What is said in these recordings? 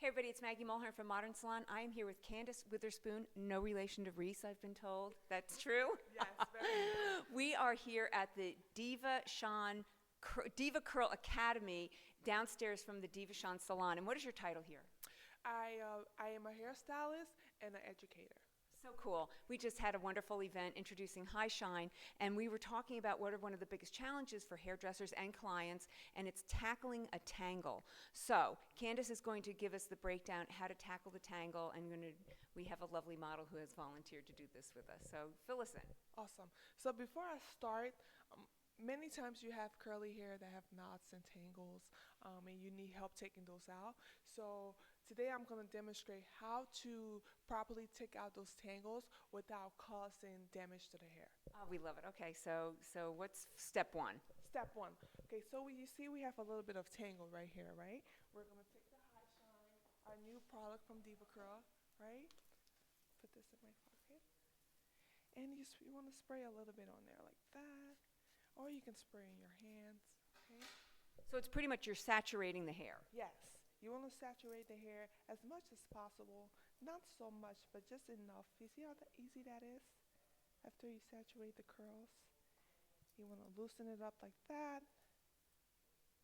Hey everybody, it's Maggie Mulhern from Modern Salon. I am here with Candace Witherspoon, no relation to Reese, I've been told. That's true? Yes, very good. We are here at the Diva Curl Academy downstairs from the DevaChan Salon. And what is your title here? I am a hairstylist and an educator. So cool. We just had a wonderful event introducing High Shine, and we were talking about what are one of the biggest challenges for hairdressers and clients, and it's tackling a tangle. So Candace is going to give us the breakdown how to tackle the tangle, and we have a lovely model who has volunteered to do this with us. So fill us in. Awesome. So before I start, many times you have curly hair that have knots and tangles, and you need help taking those out. So today I'm going to demonstrate how to properly take out those tangles without causing damage to the hair. Oh, we love it. Okay, so what's step one? Step one. Okay, so you see we have a little bit of tangle right here, right? We're going to take the High Shine, our new product from DevaCurl, right? Put this in my pocket. And you want to spray a little bit on there like that. Or you can spray in your hands, okay? So it's pretty much you're saturating the hair. Yes. You want to saturate the hair as much as possible. Not so much, but just enough. You see how easy that is? After you saturate the curls, you want to loosen it up like that.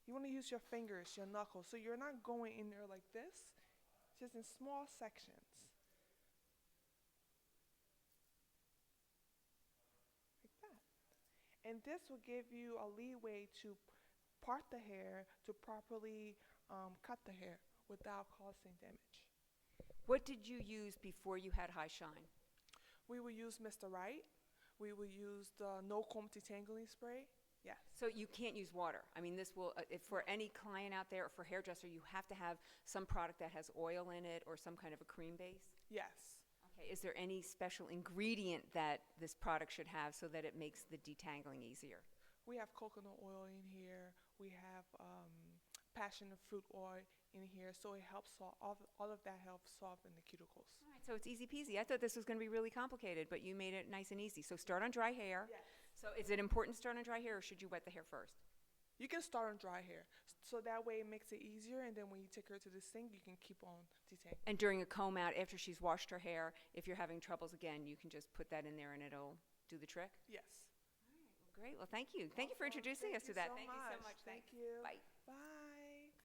You want to use your fingers, your knuckles, so you're not going in there like this, just in small sections. Like that. And this will give you a leeway to part the hair, to properly cut the hair without causing damage. What did you use before you had High Shine? We will use Mr. Right. We will use the no comb detangling spray. Yes. So you can't use water. I mean, this will, if for any client out there or for hairdresser, you have to have some product that has oil in it or some kind of a cream base? Yes. Okay, is there any special ingredient that this product should have so that it makes the detangling easier? We have coconut oil in here. We have passion fruit oil in here, so it helps all of that helps soften the cuticles. All right, so it's easy peasy. I thought this was going to be really complicated, but you made it nice and easy. So start on dry hair. Yes. So is it important to start on dry hair, or should you wet the hair first? You can start on dry hair, so that way it makes it easier, and then when you take her to the sink, you can keep on detangling. And during a comb out, after she's washed her hair, if you're having troubles again, you can just put that in there and it'll do the trick? Yes. All right, well, great. Well, thank you. Thank you for introducing us to that. Thank you so much. Thank you. Bye. Bye.